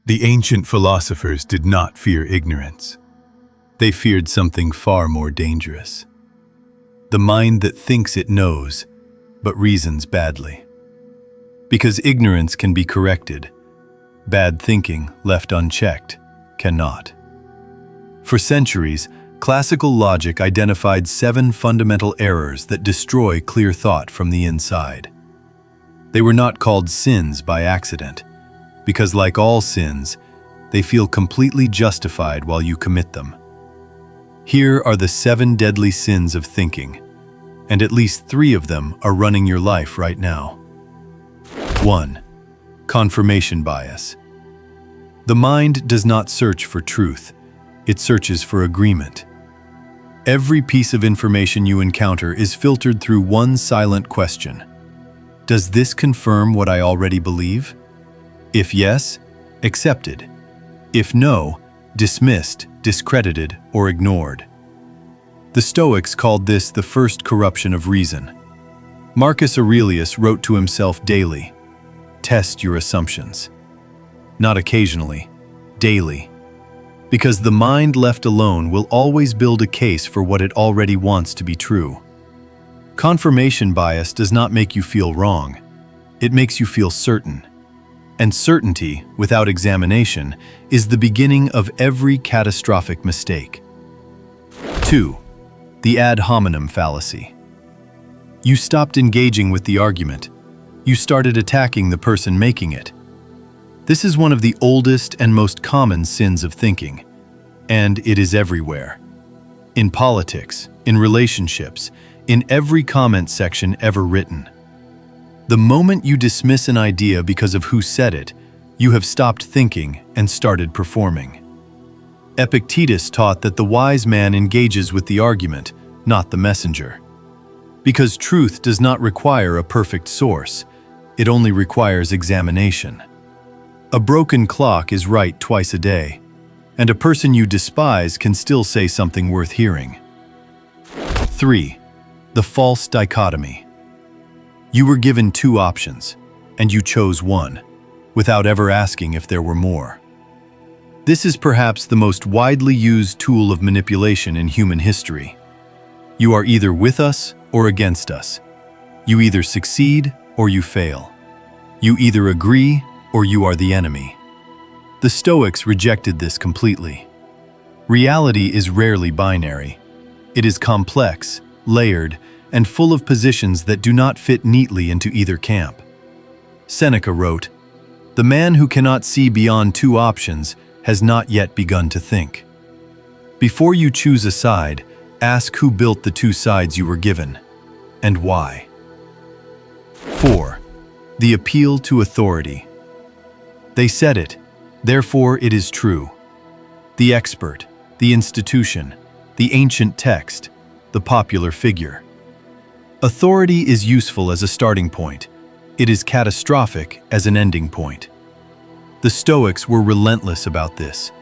The ancient philosophers did not fear ignorance. They feared something far more dangerous. The mind that thinks it knows, but reasons badly. Because ignorance can be corrected, bad thinking, left unchecked, cannot. For centuries, classical logic identified 7 fundamental errors that destroy clear thought from the inside. They were not called sins by accident, because like all sins, they feel completely justified while you commit them. Here are the 7 deadly sins of thinking, and at least 3 of them are running your life right now. 1. Confirmation bias. The mind does not search for truth, it searches for agreement. Every piece of information you encounter is filtered through one silent question. Does this confirm what I already believe? If yes, accepted. If no, dismissed, discredited, or ignored. The Stoics called this the first corruption of reason. Marcus Aurelius wrote to himself daily, "Test your assumptions." Not occasionally, daily. Because the mind left alone will always build a case for what it already wants to be true. Confirmation bias does not make you feel wrong. It makes you feel certain. And certainty, without examination, is the beginning of every catastrophic mistake. 2. The ad hominem fallacy. You stopped engaging with the argument. You started attacking the person making it. This is one of the oldest and most common sins of thinking, and it is everywhere. In politics, in relationships, in every comment section ever written. The moment you dismiss an idea because of who said it, you have stopped thinking and started performing. Epictetus taught that the wise man engages with the argument, not the messenger. Because truth does not require a perfect source, it only requires examination. A broken clock is right twice a day, and a person you despise can still say something worth hearing. 3. The false dichotomy. You were given 2 options, and you chose one, without ever asking if there were more. This is perhaps the most widely used tool of manipulation in human history. You are either with us or against us. You either succeed or you fail. You either agree or you are the enemy. The Stoics rejected this completely. Reality is rarely binary. It is complex, layered, and full of positions that do not fit neatly into either camp. Seneca wrote, "The man who cannot see beyond 2 options has not yet begun to think." Before you choose a side, ask who built the 2 sides you were given, and why. 4. The appeal to authority. They said it, therefore it is true. The expert, the institution, the ancient text, the popular figure. Authority is useful as a starting point. It is catastrophic as an ending point. The Stoics were relentless about this.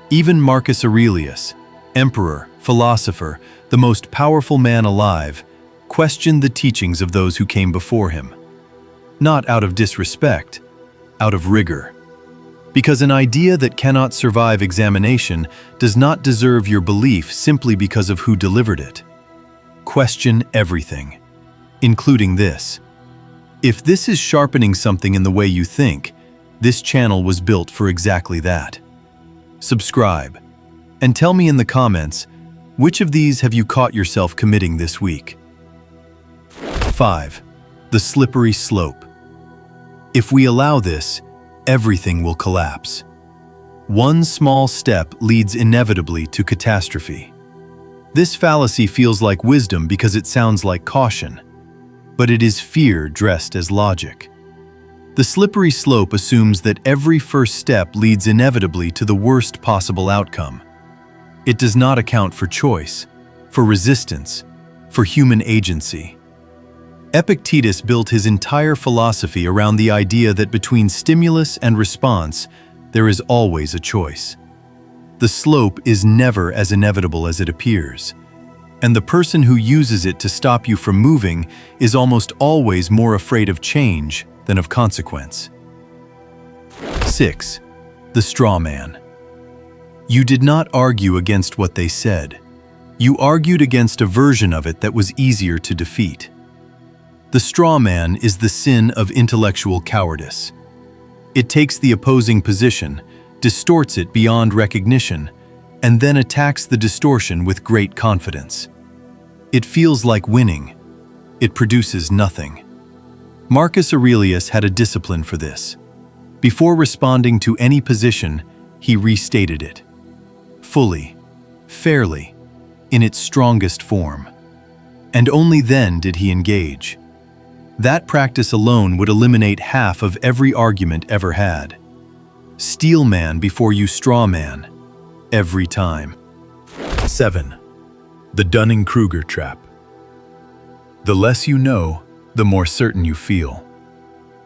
Even Marcus Aurelius, emperor, philosopher, the most powerful man alive, questioned the teachings of those who came before him. Not out of disrespect, out of rigor. Because an idea that cannot survive examination does not deserve your belief simply because of who delivered it. Question everything, including this. If this is sharpening something in the way you think, this channel was built for exactly that. Subscribe, and tell me in the comments, which of these have you caught yourself committing this week? 5. The slippery slope. If we allow this, everything will collapse. One small step leads inevitably to catastrophe. This fallacy feels like wisdom because it sounds like caution, but it is fear dressed as logic. The slippery slope assumes that every first step leads inevitably to the worst possible outcome. It does not account for choice, for resistance, for human agency. Epictetus built his entire philosophy around the idea that between stimulus and response, there is always a choice. The slope is never as inevitable as it appears, and the person who uses it to stop you from moving is almost always more afraid of change than of consequence. 6. The straw man. You did not argue against what they said. You argued against a version of it that was easier to defeat. The straw man is the sin of intellectual cowardice. It takes the opposing position, distorts it beyond recognition, and then attacks the distortion with great confidence. It feels like winning. It produces nothing. Marcus Aurelius had a discipline for this. Before responding to any position, he restated it. Fully, fairly, in its strongest form. And only then did he engage. That practice alone would eliminate half of every argument ever had. Steel man before you straw man. Every time. 7. The Dunning-Kruger trap. The less you know, the more certain you feel.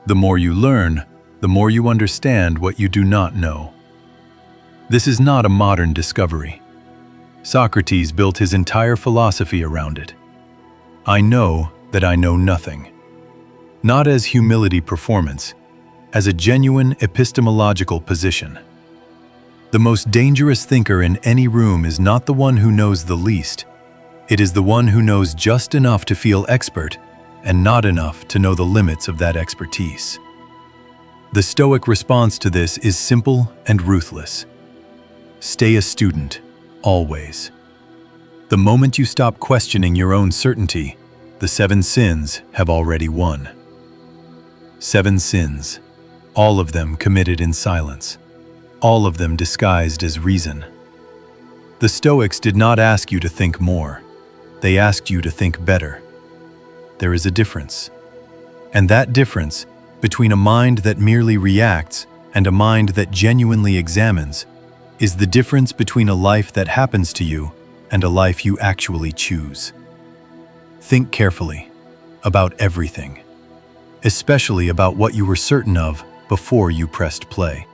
The more you learn, the more you understand what you do not know. This is not a modern discovery. Socrates built his entire philosophy around it. I know that I know nothing. Not as humility performance, as a genuine epistemological position. The most dangerous thinker in any room is not the one who knows the least. It is the one who knows just enough to feel expert and not enough to know the limits of that expertise. The Stoic response to this is simple and ruthless. Stay a student, always. The moment you stop questioning your own certainty, the 7 sins have already won. 7 sins, all of them committed in silence, all of them disguised as reason. The Stoics did not ask you to think more, they asked you to think better. There is a difference. And that difference between a mind that merely reacts and a mind that genuinely examines is the difference between a life that happens to you and a life you actually choose. Think carefully about everything, especially about what you were certain of before you pressed play.